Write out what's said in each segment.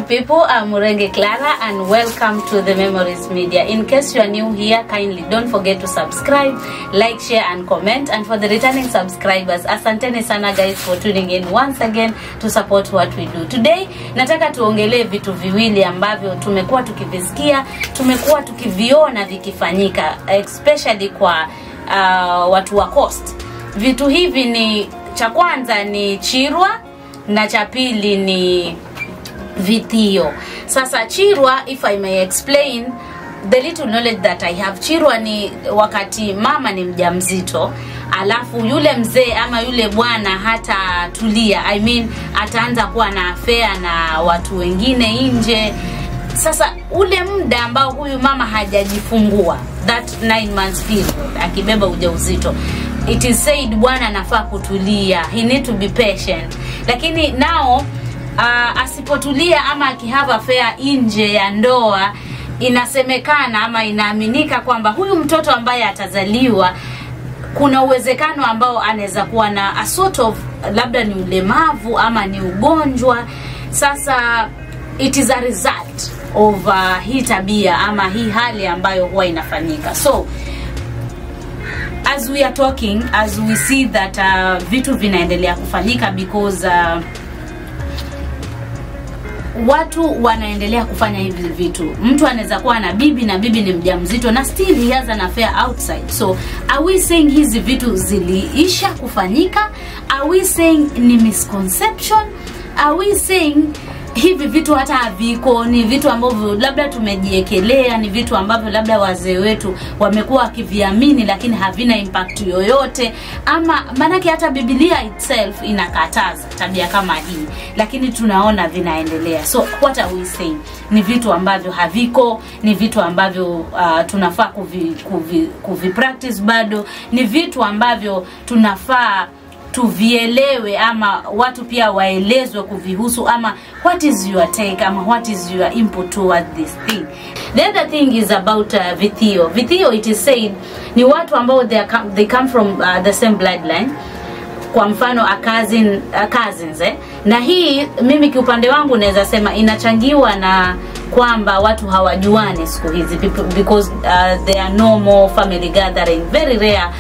people, I'm Murenge Clara and welcome to the Memories Media. In case you are new here, kindly don't forget to subscribe, like, share and comment. And for the returning subscribers, asanteni sana guys for tuning in once again to support what we do. Today, nataka tuongelee vitu viwili ambavyo tumekuwa tukivisikia, tumekuwa tukiviona vikifanyika, especially kwa watu wa Coast. Vitu hivi ni, cha kwanza ni Chirwa na cha pili ni Vithio. Sasa Chirwa, if I may explain the little knowledge that I have, Chirwa ni wakati mama ni mjamzito, alafu yule mzee ama yule bwana hata tulia, I mean ataanza kuwa na affair na watu wengine nje. Sasa ule muda ambao huyu mama hajajifungua, that 9 months period, akibeba ujauzito, it is said bwana anafaa kutulia, he need to be patient. Lakini now asipotulia ama akihave affair nje ya ndoa, inasemekana ama inaaminika kwamba huyu mtoto ambaye atazaliwa kuna uwezekano ambao anaweza kuwa na a sort of, labda ni ulemavu ama ni ugonjwa. Sasa it is a result of hii tabia ama hii hali ambayo huwa inafanyika. So as we are talking, as we see that vitu vinaendelea kufanyika because watu wanaendelea kufanya hivi vitu. Mtu anaweza kuwa na bibi na bibi ni mjamzito na still he has an affair outside. So are we saying hizi vitu ziliisha kufanyika? Are we saying ni misconception? Are we saying hivi vitu hata haviko, ni vitu ambavyo labda tumejiekelea, ni vitu ambavyo labda wazee wetu wamekuwa wakiviamini lakini havina impact yoyote? Ama manake hata Biblia itself inakataza tabia kama hii, lakini tunaona vinaendelea. So what are we saying? Ni vitu ambavyo haviko, ni vitu ambavyo tunafaa kuvi practice bado, ni vitu ambavyo tunafaa tuvielewe ama watu pia waelezwe kuvihusu, ama what is your take ama what is your input toward this thing. The other thing is about Vithio. Vithio, it is said, ni watu ambao they come from the same bloodline. Kwa mfano cousins na hii mimi kiupande wangu naweza sema inachangiwa na kwamba watu hawajuani siku hizi, because there are no more family gathering, very rare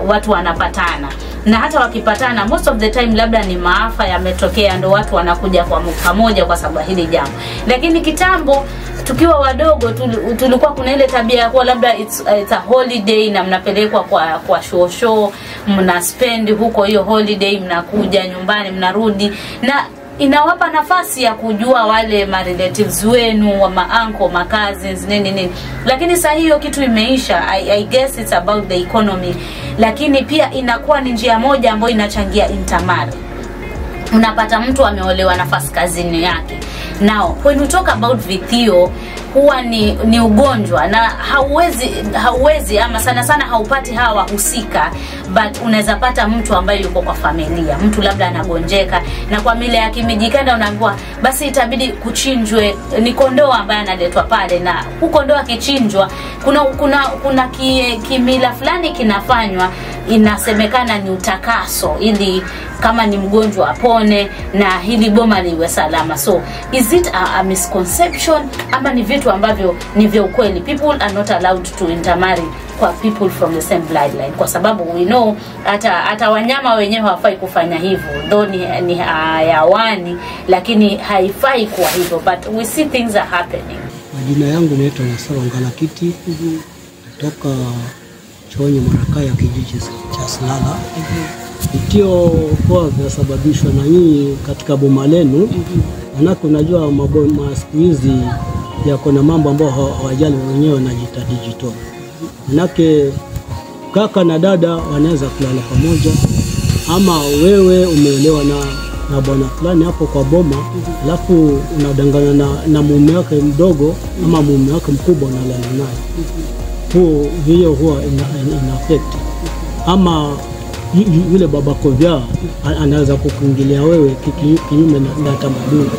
watu wanapatana, na hata wakipatana most of the time labda ni maafa yametokea ndo watu wanakuja kwa pamoja kwa sababu hili jambo. Lakini kitambo tukiwa wadogo tulikuwa kuna ile tabia ya kuwa labda it's a holiday na mnapelekwa kwa show, mna spend huko hiyo holiday, mnakuja nyumbani, mnarudi, na inawapa nafasi ya kujua wale ma relatives wenu, wa ma uncle, ma cousins, nini. Lakini sasa hiyo kitu imeisha. I guess it's about the economy, lakini pia inakuwa ni njia moja ambayo inachangia intermarriage. Unapata mtu ameolewa na first cousin yake. Now when we talk about Vithio, huwa ni ugonjwa na hauwezi ama sana sana haupati hawa wahusika, but unaweza pata mtu ambaye yuko kwa familia, mtu labda anagonjeka na kwa mila ya Kimijikenda unaambiwa basi itabidi kuchinjwe, ni kondoo ambaye analetwa pale, na huko kondoo akichinjwa kuna kimila fulani kinafanywa, inasemekana ni utakaso ili kama ni mgonjwa apone na hili boma liwe salama. So is it a misconception ama ni vitu ambavyo ni vya ukweli? People are not allowed to intermarry kwa people from the same bloodline, kwa sababu we know hata wanyama wenyewe hawafai kufanya hivyo, though ni hayawani, lakini haifai kuwa hivyo, but we see things are happening. Majina yangu naitwa Nasoro Ngalakiti, kutoka Chonyi Marakaya, kijiji cha Slala. Vithio kwa vinasababishwa na nyinyi katika boma lenu, manake unajua maboma siku hizi yako na mambo ambayo hawajali wenyewe wanajiita digital. Manake kaka na dada wanaweza kulala pamoja, ama wewe umeelewa na bwana fulani hapo kwa boma, alafu unadangana na mume wake mdogo ama mume wake mkubwa unalala naye. Hiyo huwa ina affect. Ama yule baba kovya anaweza kukuingilia wewe kinyume na tamaduni,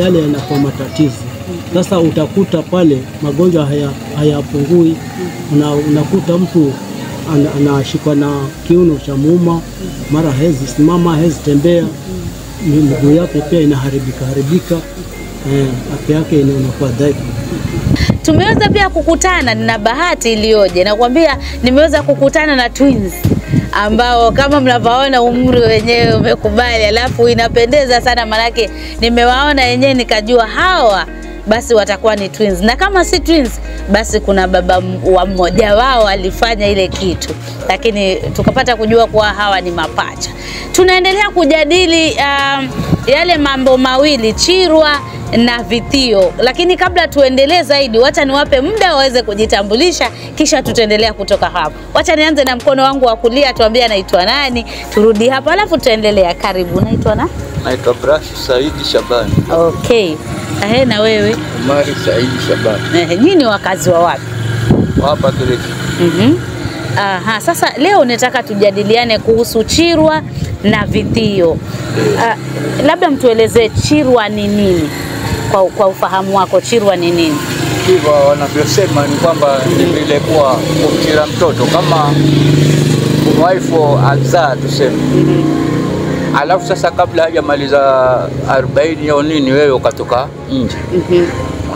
yale yanakuwa matatizo. Sasa utakuta pale magonjwa hayapungui, unakuta mtu anashikwa na kiuno cha muuma, mara hezi simama, hezi tembea, miguu yake pia inaharibika. afya yake inakuwa dhaifu. Tumeweza pia kukutana, nina bahati iliyoje nakwambia, nimeweza kukutana na twins ambao kama mnavyoona umri wenyewe umekubali, alafu inapendeza sana, manake nimewaona wenyewe nikajua hawa basi watakuwa ni twins, na kama si twins basi kuna baba wa mmoja wao alifanya ile kitu, lakini tukapata kujua kuwa hawa ni mapacha. Tunaendelea kujadili yale mambo mawili, Chirwa na Vithio, lakini kabla tuendelee zaidi, wacha niwape muda waweze kujitambulisha, kisha tutaendelea kutoka hapo. Wacha nianze na mkono wangu wa kulia, tuambie anaitwa nani, turudi hapa alafu tutaendelea. Karibu. Naitwa na? Naitwa Brash Saidi Shabani. Okay. Na wewe? Umari Saidi Shabani. Nyinyi wakazi wa wapi? Hapa Kilifi. Sasa leo nataka tujadiliane kuhusu Chirwa na Vithio. Labda mtuelezee Chirwa ni nini? Kwa ufahamu wako, Chirwa ni nini? Chirwa wanavyosema ni kwamba ni vile kuwa kumchira mtoto kama waifu azaa tuseme. Alafu sasa kabla hajamaliza 40 au nini, wewe ukatoka nje.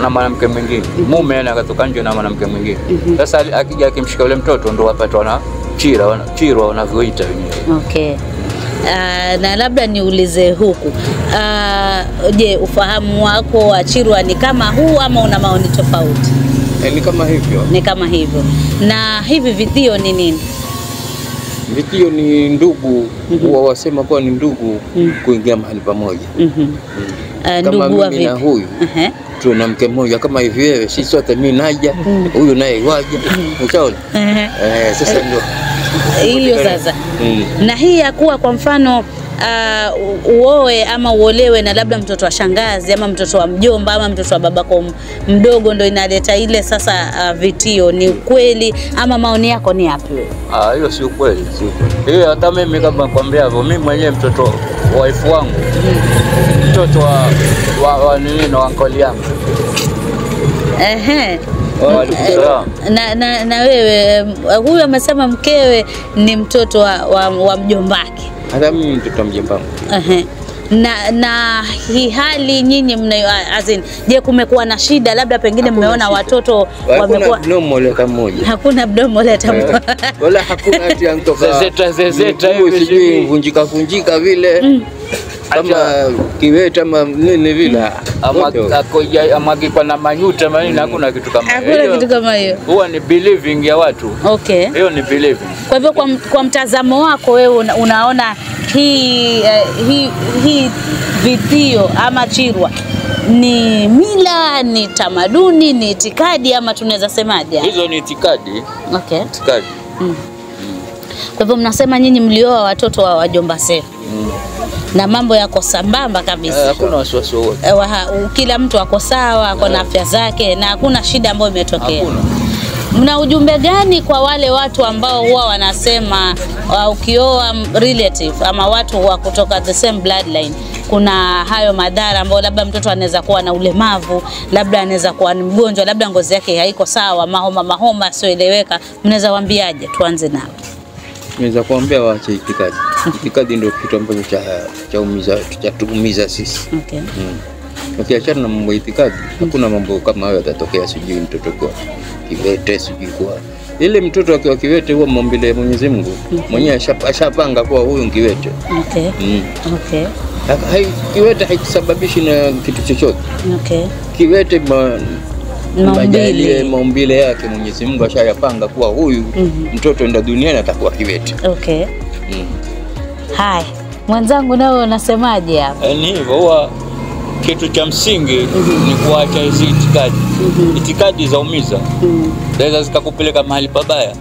Na mwanamke mwingine, mume akatoka nje na mwanamke mwingine. Sasa akija akimshika yule mtoto ndo wapatwa na Chirwa wanavyoita wenyewe. Okay. Na labda niulize huku, je, ufahamu wako wa Chirwa ni kama huu ama una maoni tofauti? Ni kama hivyo. Ni kama hivyo. Na hivi Vithio ni nini? Vithio ni ndugu, wasema kwa ni ndugu kuingia mahali pamoja. Ndugu wa vipi? Na huyu tuna mke mmoja kama hivi, wewe sisi sote, mimi naja, huyu naye waje. Unaona? Sasa ndio hiyo sasa. Na hii ya kuwa kwa mfano uoe ama uolewe na labda mtoto wa shangazi ama mtoto wa mjomba ama mtoto wa babako mdogo, ndo inaleta ile sasa Vithio, ni ukweli ama maoni yako ni yapi? Hiyo si ukweli, si ukweli. Hiyo hata mimi kama nakwambia hivyo, mimi mwenyewe mtoto wa wife wangu, mtoto wa nini na uncle yangu. Na wewe, huyu amesema mkewe ni mtoto wa mjombake. Hata mimi mtoto wa mjombangu. Na hii hali nyinyi je, kumekuwa na shida labda pengine mmeona watoto wamekuwa mdomo leta moja? Hakuna mdomo leta moja. Wala hakuna ati anatoka zezeta hivi sijui vunjika vile. Kama kiweta ama nini vile, ama kwa na manyuta manini, hakuna kitu kama hiyo. Hakuna kitu kama hiyo. Huwa ni believing ya watu. Okay. Hiyo ni believing. Kwa hivyo kwa mtazamo wako wewe unaona hii Vithio ama Chirwa ni mila, ni tamaduni, ni itikadi ama tunaweza semaje? Hizo ni itikadi. Okay. Itikadi. Kwa hivyo mnasema nyinyi mlioa watoto wa wajomba zetu. Na mambo yako sambamba kabisa. Hakuna wasiwasi wote. Kila mtu ako sawa, ako na afya zake na hakuna shida ambayo imetokea. Hakuna. Mna ujumbe gani kwa wale watu ambao huwa wanasema ukioa relative ama watu wa kutoka the same bloodline kuna hayo madhara ambayo labda mtoto anaweza kuwa na ulemavu, labda anaweza kuwa ni mgonjwa, labda ngozi yake haiko sawa, mahoma sioeleweka, mnaweza waambiaje? Tuanze nao. Naweza kuambia waache itikadi. Itikadi ndio kitu ambacho cha tuumiza sisi. Okay. Ukiachana na mambo itikadi, hakuna mambo kama hayo yatatokea, sijui mtoto kwa kiwete, sijui kwa ile mtoto akiwa kiwete huwa maumbile Mwenyezi Mungu mwenyewe ashapanga kwa huyu kiwete. Okay. Okay. Kiwete haisababishi na kitu chochote. Okay. Kiwete maumbile yake Mwenyezi Mungu ashayapanga kuwa huyu mtoto enda duniani atakuwa kiwete. Okay. Hai, mwenzangu nawe unasemaje hapa? Ni hivyo, huwa kitu cha msingi ni kuacha hizi itikadi. Itikadi zaumiza. Zaweza zikakupeleka mahali pabaya.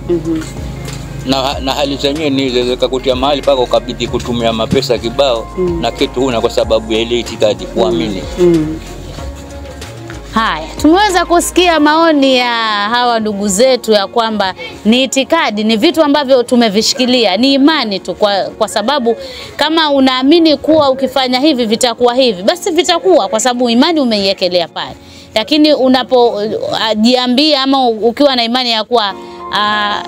Na hali zenyewe ni zaweza kukutia mahali pako ukabidi kutumia mapesa kibao na kitu huna kwa sababu ya ile itikadi kuamini. Haya, tumeweza kusikia maoni ya hawa ndugu zetu ya kwamba ni itikadi, ni vitu ambavyo tumevishikilia, ni imani tu kwa sababu kama unaamini kuwa ukifanya hivi vitakuwa hivi, basi vitakuwa kwa sababu imani umeiekelea pale. Lakini unapojiambia ama ukiwa na imani ya kuwa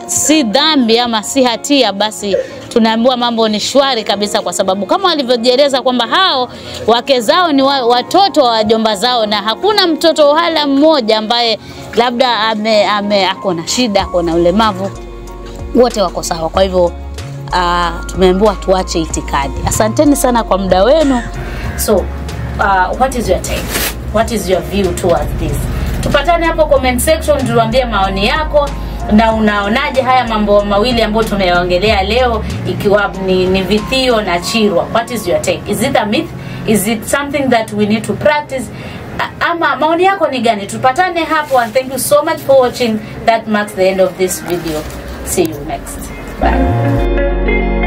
si dhambi ama si hatia, basi tunaambiwa mambo ni shwari kabisa, kwa sababu kama walivyojieleza kwamba hao wake zao ni watoto wa wajomba zao, na hakuna mtoto wala mmoja ambaye labda akona shida, akona ulemavu, wote wako sawa. Kwa hivyo tumeambiwa tuache itikadi. Asanteni sana kwa muda wenu. So what is your take? What is your view towards this? Tupatane hapo comment section, tuambie maoni yako na unaonaje haya mambo mawili ambayo tumeongelea leo, ikiwa ni Vithio na Chirwa. What is your take? Is it a myth? Is it something that we need to practice? Ama maoni yako ni gani? Tupatane hapo, and thank you so much for watching. That marks the end of this video. See you next. Bye.